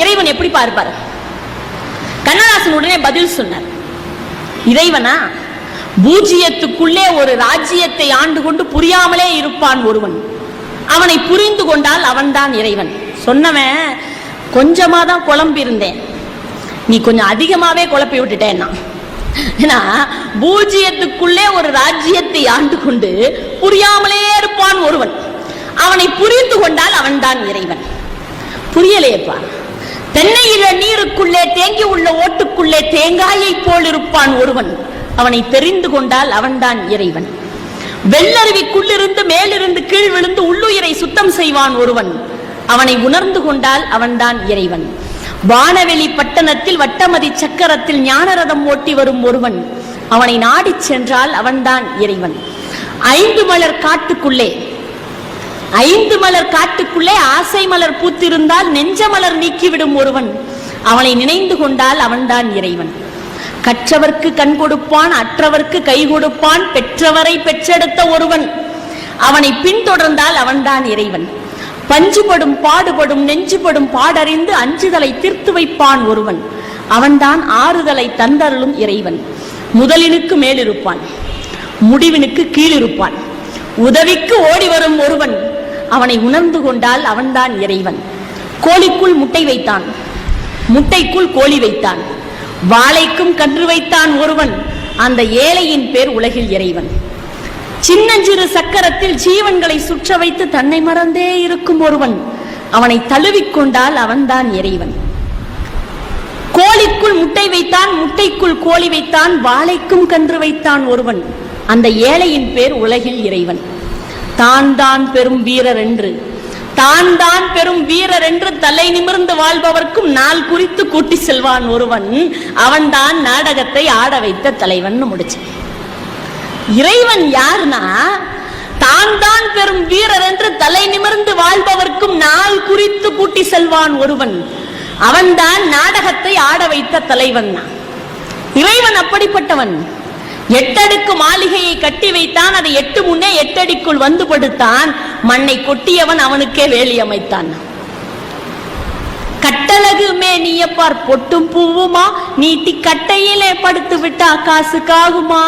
இறைவன் எப்படி பார்ப்பார்? கண்ணதாசன் உடனே பதில் சொன்னார், இறைவனா பூஜ்ஜியத்துக்குள்ளே ஒரு ராஜ்யத்தை ஆண்டு கொண்டு புரியாமலே இருப்பான் ஒருவன், அவனை புரிந்து கொண்டால் அவன்தான் இறைவன். சொன்னவன் கொஞ்சமா தான் குழம்பி இருந்தேன், நீ கொஞ்சம் அதிகமாவே குழப்பி விட்டுட்டேன்னா. ஏன்னா பூஜ்ஜியத்துக்குள்ளே ஒரு ராஜ்யத்தை ஆண்டு கொண்டு புரியாமலே இருப்பான் ஒருவன், அவனை புரிந்து கொண்டால் அவன்தான் இறைவன். புரியலையப்பா. தென்னையில நீருக்குள்ளே தேங்கி உள்ள ஓட்டுக்குள்ளே தேங்காயை போல் இருப்பான் ஒருவன், அவனை தெரிந்து கொண்டால் அவன்தான் இறைவன். வெள்ளருவிக்குள்ளிருந்து மேலிருந்து கீழ் விழுந்து உள்ளுயிரை சுத்தம் செய்வான் ஒருவன், அவனை உணர்ந்து கொண்டால் அவன்தான் இறைவன். வானவெளி பட்டணத்தில் வட்டமதி சக்கரத்தில் ஞானரதம் ஓட்டி வரும் ஒருவன், அவனை நாடி சென்றால் அவன்தான் இறைவன். ஐந்து மலர் காட்டுக்குள்ளே ஆசை மலர் பூத்திருந்தால் நெஞ்ச மலர் நீக்கிவிடும் ஒருவன், அவனை நினைந்து கொண்டால் அவன்தான் இறைவன். கற்றவர்க்கு கண் கொடுப்பான், அற்றவர்க்கு கை கொடுப்பான், பெற்றவரை பெற்றெடுத்த ஒருவன், அவனை பின்தொடர்ந்தால் அவன்தான் இறைவன். பஞ்சுபடும் பாடுபடும் நெஞ்சுபடும் பாடறிந்து அஞ்சுதலை தீர்த்து வைப்பான் ஒருவன், அவன்தான் ஆறுதலை தந்தருளும் இறைவன். முதலினுக்கு மேலிருப்பான், முடிவினுக்கு கீழிருப்பான், உதவிக்கு ஓடி வரும் ஒருவன், அவனை உணர்ந்து கொண்டால் அவன்தான் இறைவன். கோழிக்குள் முட்டை வைத்தான், முட்டைக்குள் கோழி வைத்தான், வாழைக்கும் கன்று வைத்தான் ஒருவன், அந்த ஏழையின் பேர் உலகில் இறைவன். சின்னஞ்சிறு சக்கரத்தில் ஜீவன்களை சுற்ற வைத்து தன்னை மறந்தே இருக்கும் ஒருவன், அவனை தழுவிக்கொண்டால் அவன்தான் இறைவன். கோழிக்குள் முட்டை வைத்தான், முட்டைக்குள் கோழி வைத்தான், வாழைக்கும் கன்று வைத்தான் ஒருவன், அந்த ஏழையின் பேர் உலகில் இறைவன். தான் தான் பெரும் வீரர் என்று தலை நிமிர்ந்து வாழ்பவர்க்கும் நாள் குறித்து கூட்டி செல்வான் ஒருவன், அவன்தான் நாடகத்தை ஆட வைத்த தலைவன் முடிச்சு. இறைவன் யாருன்னா, தான் தான் பெரும் வீரர் என்று தலை நிமிர்ந்து வாழ்பவர்க்கும் நாள் குறித்து கூட்டி செல்வான் ஒருவன், அவன்தான் நாடகத்தை ஆட வைத்த தலைவன். இறைவன் அப்படிப்பட்டவன். 8 அடுக்கு மாளிகையை கட்டி வைத்தான், அதை 8 முன்னே 8 அடிக்குள் வந்து படுத்தான், மண்ணை கொட்டியவன் அவனுக்கே வேலி அமைத்தான். கட்டழகு மேனியப்பார் பொட்டும் பூவுமா, நீட்டி கட்டையிலே படுத்து விட்டா காசுக்காகுமா,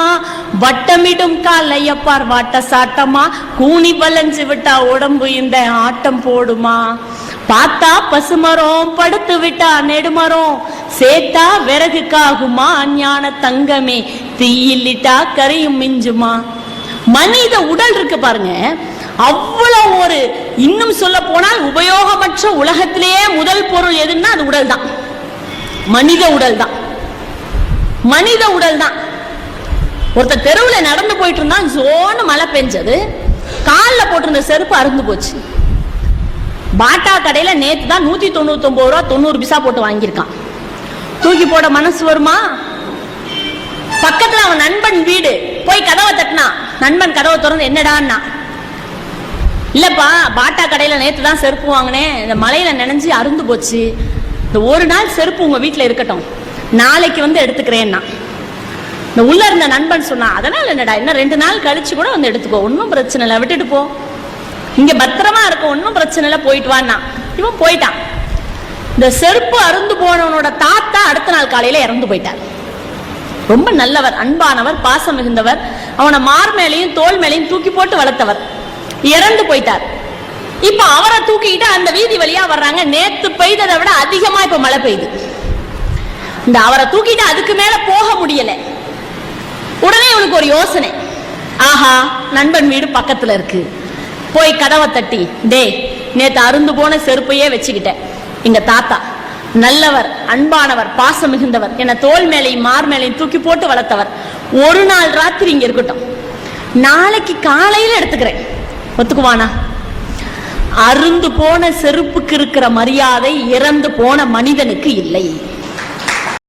வட்டமிடும் காலையப்பார் வாட்ட சாட்டமா, கூனி வளைஞ்சு விட்டா உடம்பு இந்த ஆட்டம் போடுமா, பார்த்தா பசுமரம் படுத்து விட்டா நெடுமரம், சேத்தா விறகுக்காகுமா ஞான தங்கமே, தீயிலிட்டா கரையும் மிஞ்சுமா. மனித உடல் இருக்கு பாருங்க, அவ்வளவு ஒரு, இன்னும் சொல்ல போனால் உபயோகமற்ற உலகத்திலேயே முதல் பொருள் எதுன்னா அது உடல் தான், மனித உடல் தான். ஒருத்தர் தெருவில் நடந்து போயிட்டு இருந்தான், ஜோன்னு மழை பெஞ்சது, காலில் போட்டிருந்த செருப்பு அறுந்து போச்சு. பாட்டா கடையில நேத்து தான் 199 ரூபா 90 பைசா போட்டு வாங்கியிருக்கான். தூக்கி போட மனசு வருமா? பக்கத்துல அவன் நண்பன் வீடு, போய் கதவை தட்டினா, நண்பன் கதவை திறந்து என்னடான்னா, இல்லப்பா பாட்டா கடையில நேத்து தான் செருப்பு வாங்கினேன், இந்த மலையில நினைஞ்சு அருந்து போச்சு, இந்த ஒரு நாள் செருப்பு உங்க வீட்டுல இருக்கட்டும், நாளைக்கு வந்து எடுத்துக்கிறேன்னா. இந்த உள்ள இருந்த நண்பன் சொன்னா, அதனால என்னடா, இன்னும் 2 நாள் கழிச்சு கூட வந்து எடுத்துக்கோ, ஒன்னும் பிரச்சனை இல்லை, விட்டுட்டு போ, இங்க பத்திரமா இருக்கும், ஒன்னும் பிரச்சனை இல்லை, போயிட்டு வான்னா. இவன் போயிட்டான். இந்த செருப்பு அருந்து போனவனோட தாத்தா அடுத்த நாள் காலையில இறந்து போயிட்டார். ரொம்ப நல்லவர், அன்பானவர், பாசம் மிகுந்தவர், அவனை மார் மேலையும் தோல் மேலையும் தூக்கி போட்டு வளர்த்தவர், இறந்து போயிட்டார். இப்ப அவரை தூக்கிட்டு அந்த வீதி வழியா வர்றாங்க. நேத்து பெய்ததை விட அதிகமா இப்ப மழை பெய்யுது. இந்த அவரை தூக்கிட்டு அதுக்கு மேல போக முடியல. உடனே இவனுக்கு ஒரு யோசனை, ஆஹா நண்பன் வீடு பக்கத்துல இருக்கு, போய் கதவை தட்டி, டே நேத்து அருந்து போன செருப்பையே வச்சுக்கிட்டேன், எங்க தாத்தா நல்லவர், அன்பானவர், பாசம் மிகுந்தவர், என்ன தோல் மேலையும் மார் மேலையும் தூக்கி போட்டு வளர்த்தவர், ஒரு நாள் ராத்திரி இங்க இருக்கட்டும், நாளைக்கு காலையில எடுத்துக்கிறேன், ஒத்துக்குவானா? அருந்து போன செருப்புக்கு இருக்கிற மரியாதை இறந்து போன மனிதனுக்கு இல்லை.